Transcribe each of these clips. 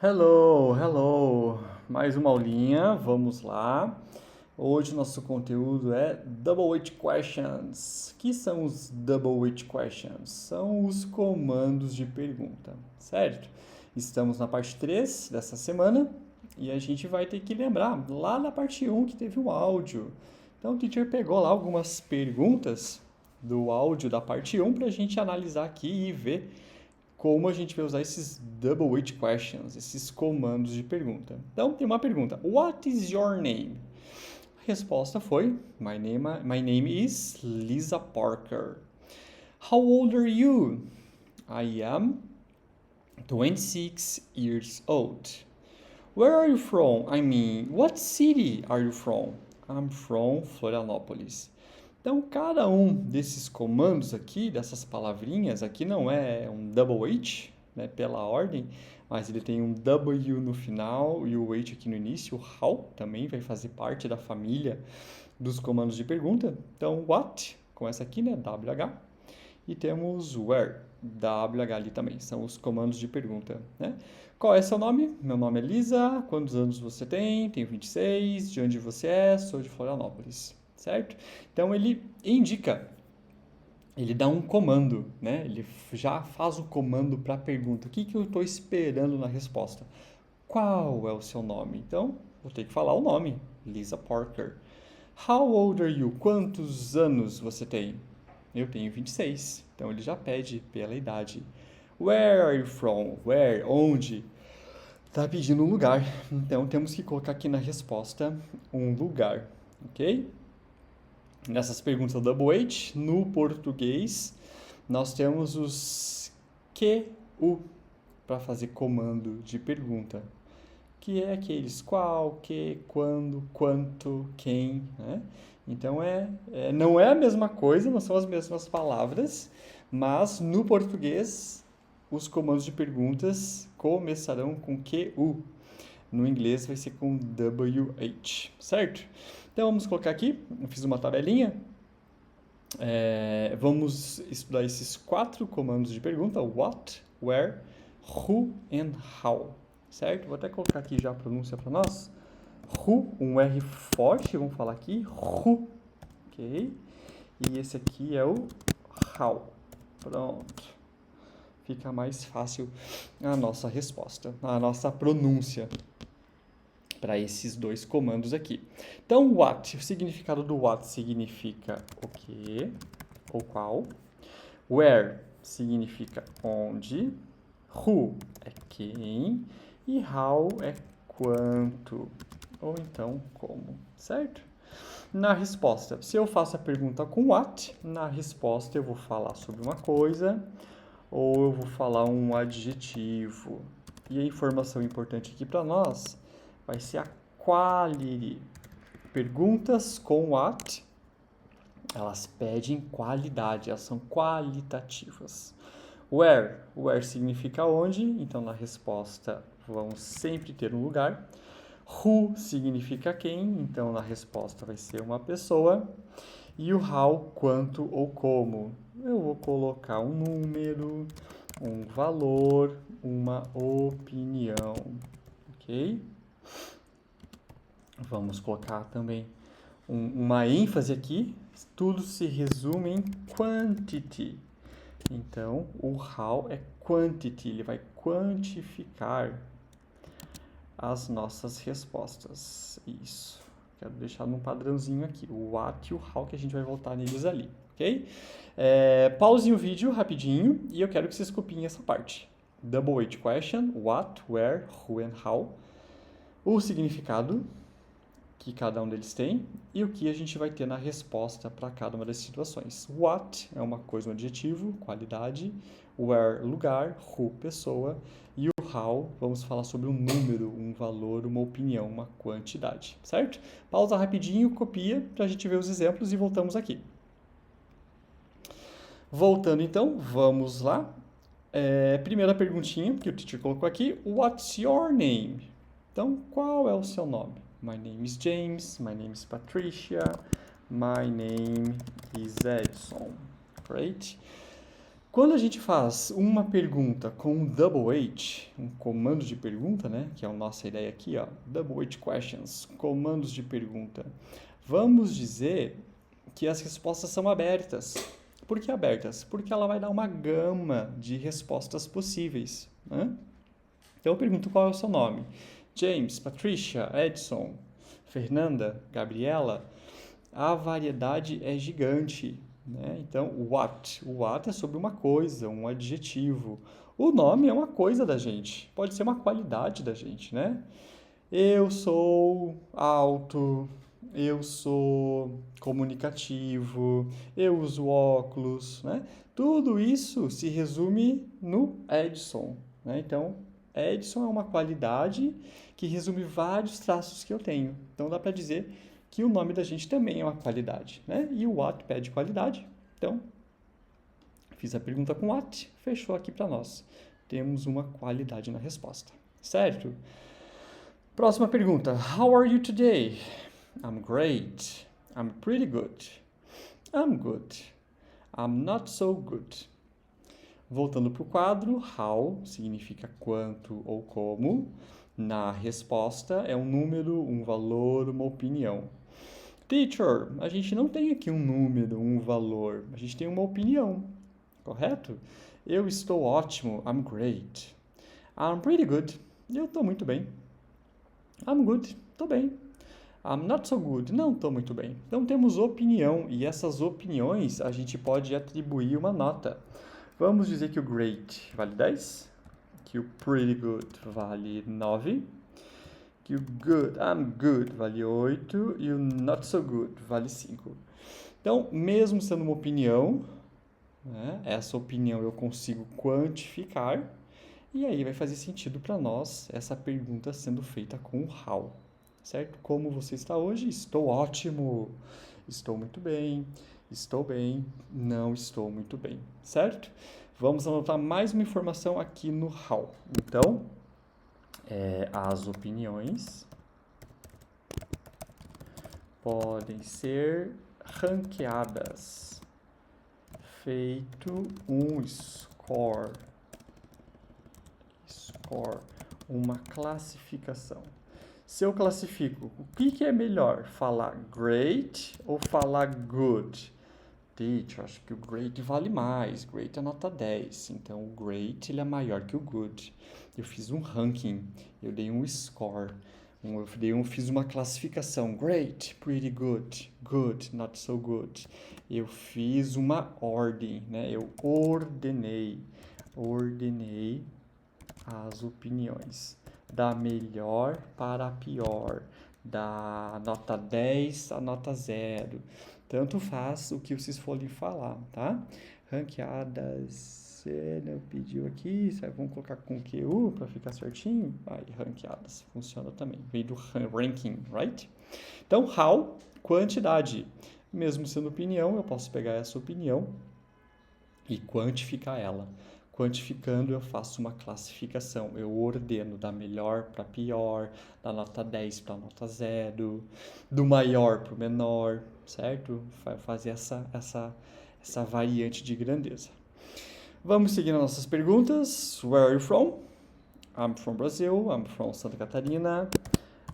Hello, hello! Mais uma aulinha, vamos lá. Hoje nosso conteúdo é Double H Questions. O que são os Double H Questions? São os comandos de pergunta, certo? Estamos na parte 3 dessa semana e a gente vai ter que lembrar lá na parte 1 que teve um áudio. Então o teacher pegou lá algumas perguntas do áudio da parte 1 para a gente analisar aqui e ver como a gente vai usar esses double H questions, esses comandos de pergunta. Então, tem uma pergunta: What is your name? A resposta foi: My name is Lisa Parker. How old are you? I am 26 years old. Where are you from? What city are you from? I'm from Florianópolis. Então, cada um desses comandos aqui, dessas palavrinhas, aqui não é um double H, né, pela ordem, mas ele tem um W no final e o H aqui no início. O how também vai fazer parte da família dos comandos de pergunta. Então, what, com essa aqui, né, WH. E temos where, WH ali também, são os comandos de pergunta, né? Qual é seu nome? Meu nome é Lisa. Quantos anos você tem? Tenho 26. De onde você é? Sou de Florianópolis. Certo? Então ele indica, ele dá um comando, né? Ele já faz o comando para a pergunta. O que eu estou esperando na resposta? Qual é o seu nome? Então, vou ter que falar o nome, Lisa Parker. How old are you? Quantos anos você tem? Eu tenho 26. Então ele já pede pela idade. Where are you from? Where? Onde? Tá pedindo um lugar. Então temos que colocar aqui na resposta um lugar, ok? Nessas perguntas double H, no português, nós temos os que, o, para fazer comando de pergunta, que é aqueles qual, que, quando, quanto, quem, né? Então não é a mesma coisa, não são as mesmas palavras, mas no português os comandos de perguntas começarão com que, o. No inglês vai ser com WH, certo? Então vamos colocar aqui, eu fiz uma tabelinha. Vamos estudar esses 4 comandos de pergunta: what, where, who and how, certo? Vou até colocar aqui já a pronúncia para nós. Who, um R forte, vamos falar aqui. Who, ok? E esse aqui é o how. Pronto. Fica mais fácil a nossa resposta, a nossa pronúncia para esses dois comandos aqui. Então, what, o significado do what significa o que ou qual. Where significa onde. Who é quem. E how é quanto, ou então como, certo? Na resposta, se eu faço a pergunta com what, na resposta eu vou falar sobre uma coisa ou eu vou falar um adjetivo. E a informação importante aqui para nós vai ser a quality. Perguntas com what, elas pedem qualidade, elas são qualitativas. Where, where significa onde, então na resposta vamos sempre ter um lugar. Who significa quem, então na resposta vai ser uma pessoa. E o how, quanto ou como. Eu vou colocar um número, um valor, uma opinião, ok? Vamos colocar também uma ênfase aqui. Tudo se resume em quantity. Então, o how é quantity, ele vai quantificar as nossas respostas. Isso. Quero deixar num padrãozinho aqui. O what e o how, que a gente vai voltar neles ali, ok? Pausem o vídeo rapidinho e eu quero que vocês copiem essa parte. Double H question, what, where, who and how. O significado que cada um deles tem e o que a gente vai ter na resposta para cada uma das situações. What é uma coisa, um adjetivo, qualidade. Where, lugar. Who, pessoa. E o how, vamos falar sobre um número, um valor, uma opinião, uma quantidade, certo? Pausa rapidinho, copia para a gente ver os exemplos e voltamos aqui. Voltando então, vamos lá. Primeira perguntinha que o teacher colocou aqui: What's your name? Então, qual é o seu nome? My name is James, my name is Patricia, my name is Edson. Great. Quando a gente faz uma pergunta com um double H, um comando de pergunta, né, que é a nossa ideia aqui, ó, double H questions, comandos de pergunta, vamos dizer que as respostas são abertas. Por que abertas? Porque ela vai dar uma gama de respostas possíveis, né? Então eu pergunto qual é o seu nome. James, Patricia, Edson, Fernanda, Gabriela. A variedade é gigante, né? Então, what? O what é sobre uma coisa, um adjetivo. O nome é uma coisa da gente, pode ser uma qualidade da gente, né? Eu sou alto, eu sou comunicativo, eu uso óculos, né? Tudo isso se resume no Edson, né? Então, Edson é uma qualidade que resume vários traços que eu tenho. Então, dá para dizer que o nome da gente também é uma qualidade, né? E o what pede qualidade. Então, fiz a pergunta com what, fechou aqui para nós. Temos uma qualidade na resposta, certo? Próxima pergunta. How are you today? I'm great. I'm pretty good. I'm good. I'm not so good. Voltando para o quadro, how significa quanto ou como. Na resposta é um número, um valor, uma opinião. Teacher, a gente não tem aqui um número, um valor. A gente tem uma opinião, correto? Eu estou ótimo. I'm great. I'm pretty good. Eu estou muito bem. I'm good. Estou bem. I'm not so good. Não estou muito bem. Então temos opinião e essas opiniões a gente pode atribuir uma nota. Vamos dizer que o great vale 10, que o pretty good vale 9, que o good, I'm good vale 8 e o not so good vale 5. Então, mesmo sendo uma opinião, né, essa opinião eu consigo quantificar e aí vai fazer sentido para nós essa pergunta sendo feita com o how, certo? Como você está hoje? Estou ótimo, estou muito bem, estou bem, não estou muito bem, certo? Vamos anotar mais uma informação aqui no how. Então, as opiniões podem ser ranqueadas, feito um score, uma classificação. Se eu classifico, o que é melhor, falar great ou falar good? Teacher, acho que o great vale mais, great é nota 10, então o great ele é maior que o good. Eu fiz um ranking, eu dei um score, fiz uma classificação, great, pretty good, good, not so good. Eu fiz uma ordem, né? Eu ordenei as opiniões, da melhor para a pior, da nota 10 a nota 0. Tanto faz o que vocês forem falar, tá? Ranqueadas, ele pediu aqui, vamos colocar com QU para ficar certinho? Aí, ranqueadas, funciona também, veio do ranking, right? Então, how, quantidade. Mesmo sendo opinião, eu posso pegar essa opinião e quantificar ela. Quantificando, eu faço uma classificação. Eu ordeno da melhor para pior, da nota 10 para nota 0, do maior para o menor, certo? Fazer essa variante de grandeza. Vamos seguir nas nossas perguntas. Where are you from? I'm from Brazil. I'm from Santa Catarina.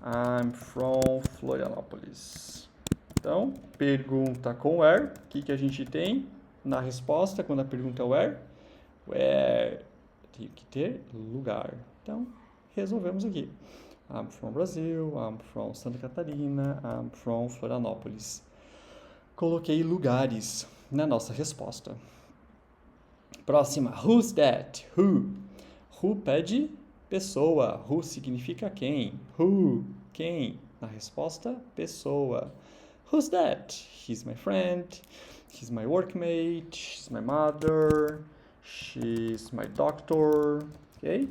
I'm from Florianópolis. Então, pergunta com where. O que a gente tem na resposta quando a pergunta é where? Where, tem que ter lugar. Então, resolvemos aqui. I'm from Brazil, I'm from Santa Catarina, I'm from Florianópolis. Coloquei lugares na nossa resposta. Próxima, who's that? Who? Who pede pessoa. Who significa quem? Who, quem? Na resposta, pessoa. Who's that? He's my friend, he's my workmate, she's my mother, she's my doctor, ok?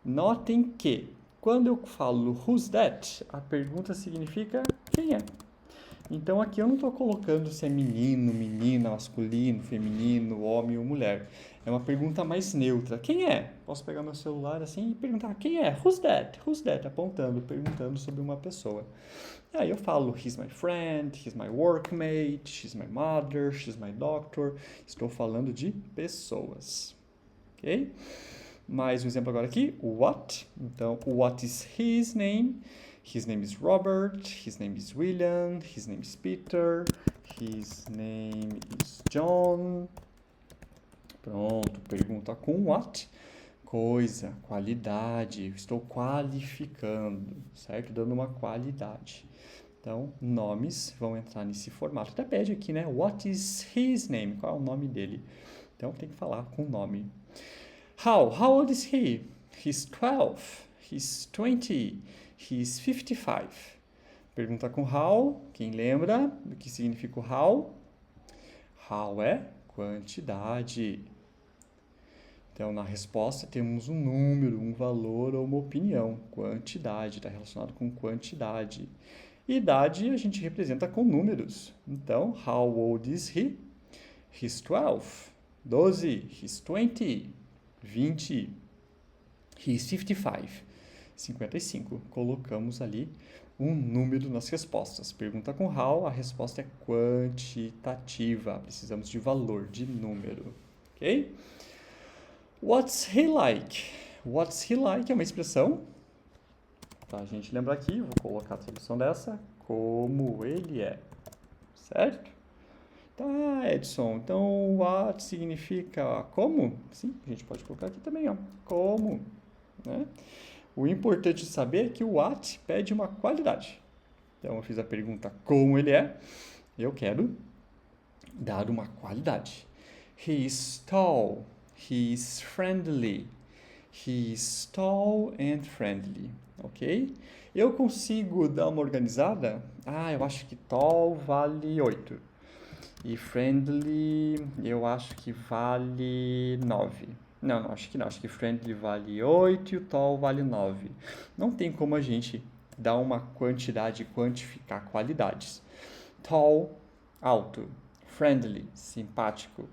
Notem que quando eu falo who's that, a pergunta significa quem é. Então aqui eu não estou colocando se é menino, menina, masculino, feminino, homem ou mulher. É uma pergunta mais neutra. Quem é? Posso pegar meu celular assim e perguntar quem é? Who's that? Who's that? Apontando, perguntando sobre uma pessoa. E aí eu falo, he's my friend, he's my workmate, she's my mother, she's my doctor. Estou falando de pessoas. Ok? Mais um exemplo agora aqui, what. Então, what is his name? His name is Robert, his name is William, his name is Peter, his name is John. Pronto, pergunta com what? Coisa, qualidade, estou qualificando, certo? Dando uma qualidade. Então, nomes vão entrar nesse formato. Até pede aqui, né? What is his name? Qual é o nome dele? Então, tem que falar com o nome. How old is he? He's 12, he's 20, he's 55. Pergunta com how, quem lembra do que significa o how? How é quantidade. Então, na resposta, temos um número, um valor ou uma opinião. Quantidade, está relacionado com quantidade. Idade a gente representa com números. Então, how old is he? He's 12. 12. He's 20. 20. He's 55. 55. Colocamos ali um número nas respostas. Pergunta com how, a resposta é quantitativa. Precisamos de valor, de número. Ok? What's he like? What's he like é uma expressão, para a gente lembrar aqui, vou colocar a tradução dessa, como ele é, certo? Tá, Edson, então what significa como? Sim, a gente pode colocar aqui também, ó, como, né? O importante saber é que o what pede uma qualidade. Então eu fiz a pergunta como ele é, eu quero dar uma qualidade. He is tall. He is friendly. He is tall and friendly. Ok? Eu consigo dar uma organizada? Eu acho que tall vale 8. E friendly, eu acho que vale 9. Não, acho que não. Acho que friendly vale 8 e o tall vale 9. Não tem como a gente dar uma quantidade, quantificar qualidades. Tall, alto. Friendly, simpático.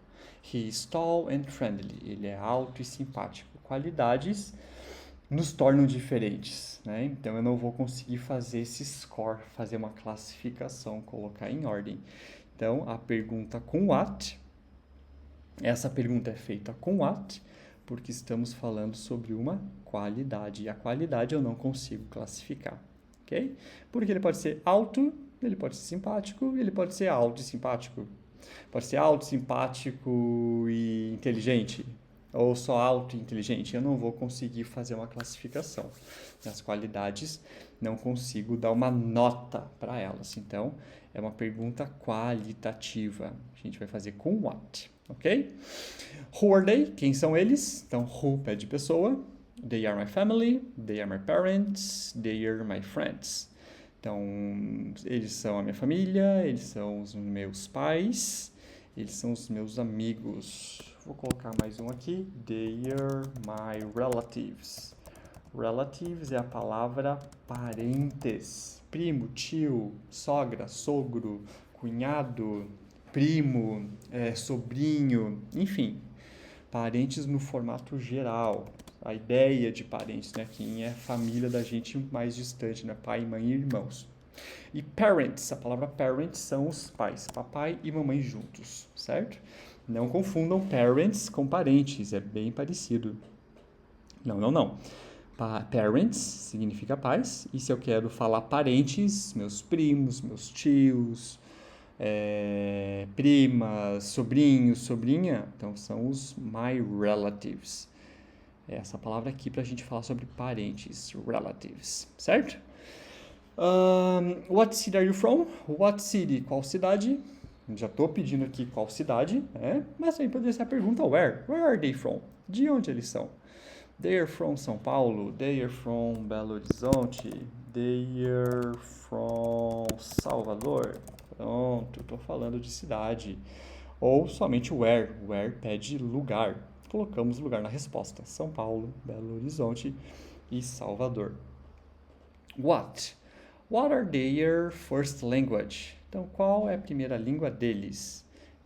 He is tall and friendly. Ele é alto e simpático. Qualidades nos tornam diferentes, né? Então eu não vou conseguir fazer esse score, fazer uma classificação, colocar em ordem. Então a pergunta com what, essa pergunta é feita com what, porque estamos falando sobre uma qualidade. E a qualidade eu não consigo classificar, ok? Porque ele pode ser alto, ele pode ser simpático, ele pode ser alto e simpático. Pode ser alto, simpático e inteligente, ou só alto e inteligente. Eu não vou conseguir fazer uma classificação. As qualidades, não consigo dar uma nota para elas. Então, é uma pergunta qualitativa. A gente vai fazer com what, ok? Who are they? Quem são eles? Então, who pede pessoa. They are my family. They are my parents. They are my friends. Então, eles são a minha família, eles são os meus pais, eles são os meus amigos. Vou colocar mais um aqui. They are my relatives. Relatives é a palavra parentes. Primo, tio, sogra, sogro, cunhado, primo, sobrinho, enfim. Parentes no formato geral. A ideia de parentes, né? Quem é família da gente mais distante, né? Pai, mãe e irmãos. E parents, a palavra parents são os pais, papai e mamãe juntos, certo? Não confundam parents com parentes, é bem parecido. Não. Parents significa pais, e se eu quero falar parentes, meus primos, meus tios, primas, sobrinhos, sobrinha, então são os my relatives. Essa palavra aqui para a gente falar sobre parentes, relatives, certo? What city are you from? What city? Qual cidade? Já estou pedindo aqui qual cidade, né? Mas também poderia ser a pergunta where? Where are they from? De onde eles são? They are from São Paulo. They are from Belo Horizonte. They are from Salvador. Pronto, estou falando de cidade. Ou somente where. Where pede lugar. Colocamos lugar na resposta. São Paulo, Belo Horizonte e Salvador. What? What are their first language? Então, qual é a primeira língua deles?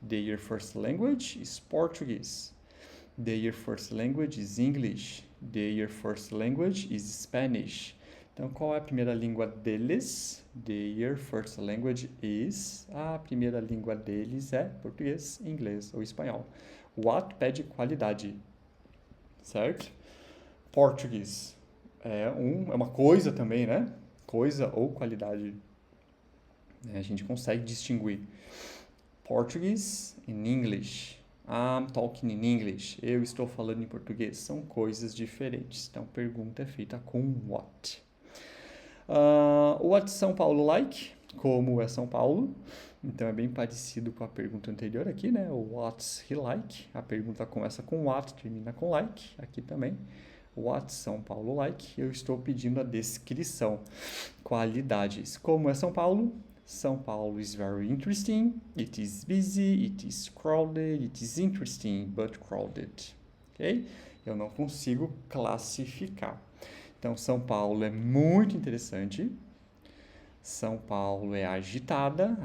Their first language is português. Their first language is English. Their first language is Spanish. Então, qual é a primeira língua deles? Their first language is... A primeira língua deles é português, inglês ou espanhol. What pede qualidade, certo? Português é uma coisa também, né? Coisa ou qualidade. A gente consegue distinguir. Português and English. I'm talking in English. Eu estou falando em português. São coisas diferentes. Então, pergunta é feita com what. What São Paulo like? Como é São Paulo? Então, é bem parecido com a pergunta anterior aqui, né? What's he like? A pergunta começa com what, termina com like. Aqui também. What São Paulo like? Eu estou pedindo a descrição. Qualidades. Como é São Paulo? São Paulo is very interesting. It is busy. It is crowded. It is interesting, but crowded. Ok? Eu não consigo classificar. Então, São Paulo é muito interessante. São Paulo é agitada,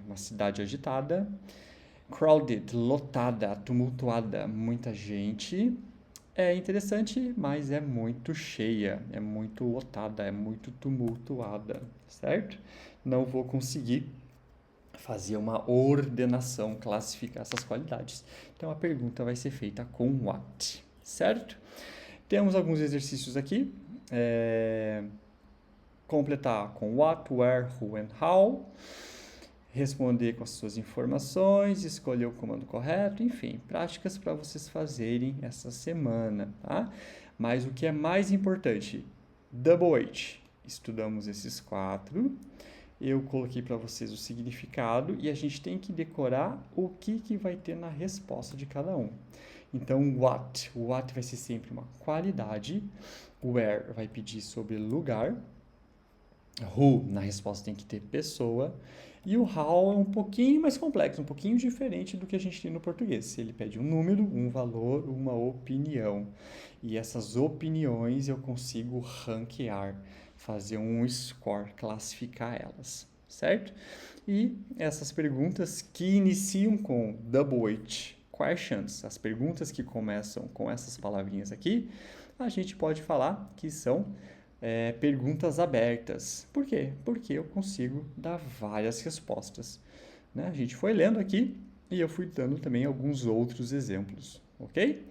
uma cidade agitada. Crowded, lotada, tumultuada, muita gente. É interessante, mas é muito cheia, é muito lotada, é muito tumultuada, certo? Não vou conseguir fazer uma ordenação, classificar essas qualidades. Então, a pergunta vai ser feita com what, certo? Temos alguns exercícios aqui. Completar com what, where, who and how. Responder com as suas informações, escolher o comando correto, enfim, práticas para vocês fazerem essa semana, tá? Mas o que é mais importante, Double H. Estudamos esses 4. Eu coloquei para vocês o significado e a gente tem que decorar o que vai ter na resposta de cada um. Então, what vai ser sempre uma qualidade. Where vai pedir sobre lugar. Who, na resposta, tem que ter pessoa. E o how é um pouquinho mais complexo, um pouquinho diferente do que a gente tem no português. Ele pede um número, um valor, uma opinião. E essas opiniões eu consigo ranquear, fazer um score, classificar elas, certo? E essas perguntas que iniciam com double H questions, as perguntas que começam com essas palavrinhas aqui, a gente pode falar que são perguntas abertas. Por quê? Porque eu consigo dar várias respostas, né? A gente foi lendo aqui e eu fui dando também alguns outros exemplos, ok?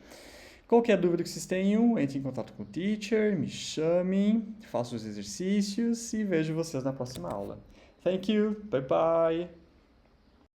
Qualquer dúvida que vocês tenham, entre em contato com o teacher, me chamem, façam os exercícios e vejo vocês na próxima aula. Thank you, bye bye!